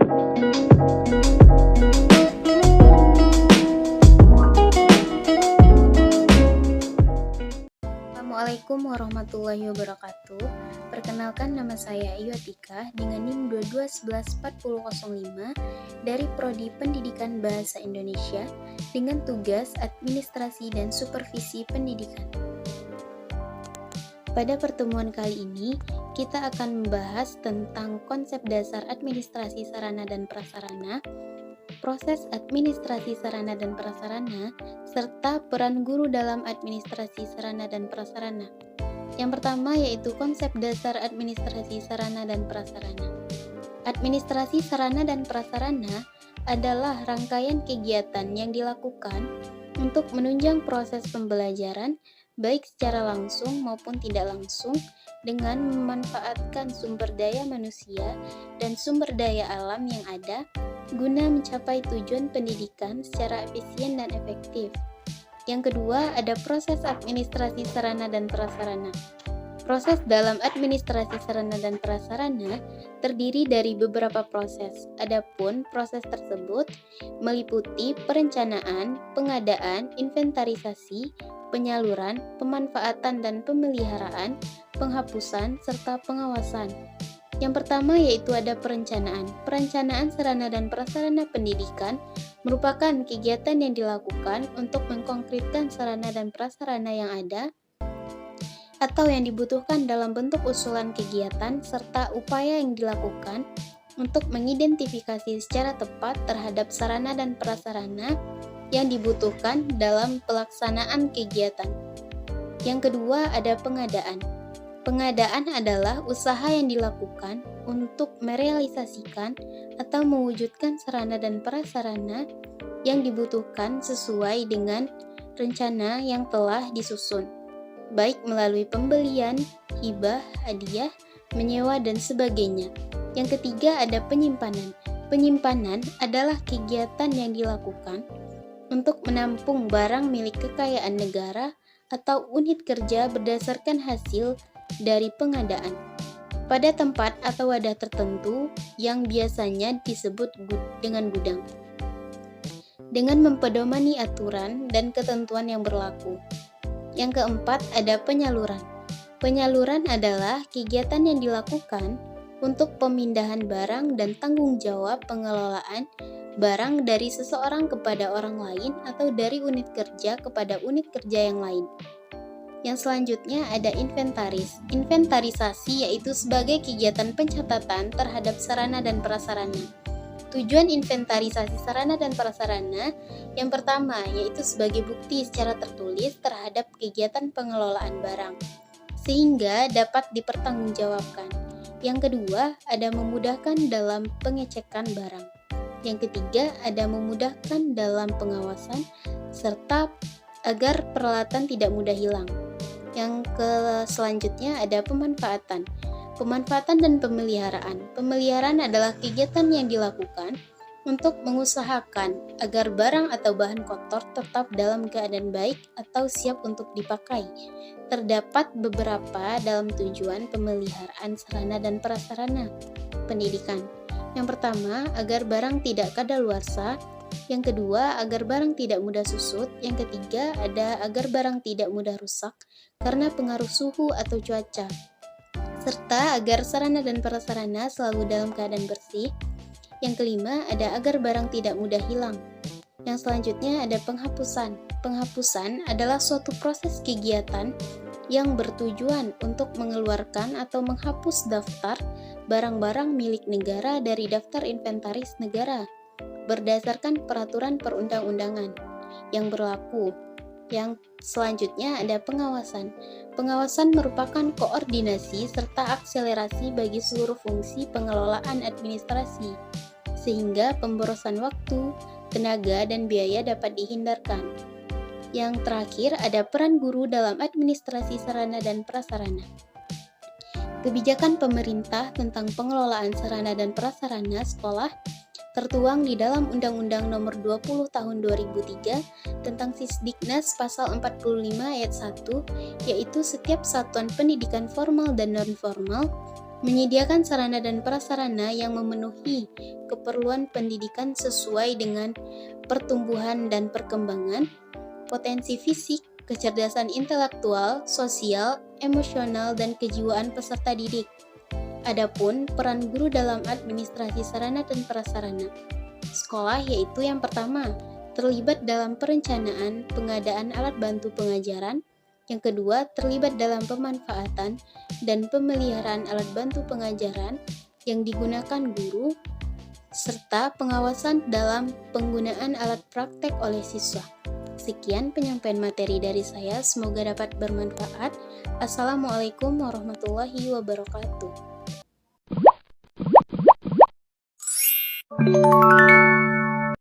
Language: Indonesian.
Assalamualaikum warahmatullahi wabarakatuh. Perkenalkan, nama saya Ayu Atika dengan NIM 22114005 dari Prodi Pendidikan Bahasa Indonesia dengan tugas Administrasi dan Supervisi Pendidikan. Pada pertemuan kali ini, kita akan membahas tentang konsep dasar administrasi sarana dan prasarana, proses administrasi sarana dan prasarana, serta peran guru dalam administrasi sarana dan prasarana. Yang pertama yaitu konsep dasar administrasi sarana dan prasarana. Administrasi sarana dan prasarana adalah rangkaian kegiatan yang dilakukan untuk menunjang proses pembelajaran, baik secara langsung maupun tidak langsung, dengan memanfaatkan sumber daya manusia dan sumber daya alam yang ada guna mencapai tujuan pendidikan secara efisien dan efektif. Yang kedua, ada proses administrasi sarana dan prasarana. Proses dalam administrasi sarana dan prasarana terdiri dari beberapa proses. Adapun proses tersebut meliputi perencanaan, pengadaan, inventarisasi, penyaluran, pemanfaatan dan pemeliharaan, penghapusan, serta pengawasan. Yang pertama yaitu ada perencanaan. Perencanaan sarana dan prasarana pendidikan merupakan kegiatan yang dilakukan untuk mengkonkretkan sarana dan prasarana yang ada atau yang dibutuhkan dalam bentuk usulan kegiatan serta upaya yang dilakukan untuk mengidentifikasi secara tepat terhadap sarana dan prasarana yang dibutuhkan dalam pelaksanaan kegiatan. Yang kedua ada pengadaan. Pengadaan adalah usaha yang dilakukan untuk merealisasikan atau mewujudkan sarana dan prasarana yang dibutuhkan sesuai dengan rencana yang telah disusun, baik melalui pembelian, hibah, hadiah, menyewa, dan sebagainya. Yang ketiga ada penyimpanan. Penyimpanan adalah kegiatan yang dilakukan untuk menampung barang milik kekayaan negara atau unit kerja berdasarkan hasil dari pengadaan pada tempat atau wadah tertentu yang biasanya disebut dengan gudang, dengan mempedomani aturan dan ketentuan yang berlaku. Yang keempat ada penyaluran. Penyaluran adalah kegiatan yang dilakukan untuk pemindahan barang dan tanggung jawab pengelolaan barang dari seseorang kepada orang lain atau dari unit kerja kepada unit kerja yang lain. Yang selanjutnya ada inventaris. Inventarisasi yaitu sebagai kegiatan pencatatan terhadap sarana dan prasarana. Tujuan inventarisasi sarana dan prasarana yang pertama yaitu sebagai bukti secara tertulis terhadap kegiatan pengelolaan barang, sehingga dapat dipertanggungjawabkan. Yang kedua ada memudahkan dalam pengecekan barang. Yang ketiga ada memudahkan dalam pengawasan serta agar peralatan tidak mudah hilang. Yang selanjutnya ada pemanfaatan. Pemanfaatan dan pemeliharaan. Pemeliharaan adalah kegiatan yang dilakukan untuk mengusahakan agar barang atau bahan kotor tetap dalam keadaan baik atau siap untuk dipakai. Terdapat beberapa dalam tujuan pemeliharaan sarana dan prasarana pendidikan. Yang pertama, agar barang tidak kadaluarsa. Yang kedua, agar barang tidak mudah susut. Yang ketiga, ada agar barang tidak mudah rusak karena pengaruh suhu atau cuaca, serta agar sarana dan prasarana selalu dalam keadaan bersih. Yang kelima, ada agar barang tidak mudah hilang. Yang selanjutnya ada penghapusan. Penghapusan adalah suatu proses kegiatan yang bertujuan untuk mengeluarkan atau menghapus daftar barang-barang milik negara dari daftar inventaris negara berdasarkan peraturan perundang-undangan yang berlaku. Yang selanjutnya ada pengawasan. Pengawasan merupakan koordinasi serta akselerasi bagi seluruh fungsi pengelolaan administrasi, sehingga pemborosan waktu, tenaga, dan biaya dapat dihindarkan. Yang terakhir ada peran guru dalam administrasi sarana dan prasarana. Kebijakan pemerintah tentang pengelolaan sarana dan prasarana sekolah tertuang di dalam Undang-Undang Nomor 20 Tahun 2003 tentang Sisdiknas Pasal 45 Ayat 1, yaitu setiap satuan pendidikan formal dan non-formal Menyediakan sarana dan prasarana yang memenuhi keperluan pendidikan sesuai dengan pertumbuhan dan perkembangan, potensi fisik, kecerdasan intelektual, sosial, emosional, dan kejiwaan peserta didik. Adapun peran guru dalam administrasi sarana dan prasarana sekolah yaitu yang pertama, terlibat dalam perencanaan pengadaan alat bantu pengajaran. Yang kedua, terlibat dalam pemanfaatan dan pemeliharaan alat bantu pengajaran yang digunakan guru, serta pengawasan dalam penggunaan alat praktek oleh siswa. Sekian penyampaian materi dari saya, semoga dapat bermanfaat. Assalamualaikum warahmatullahi wabarakatuh.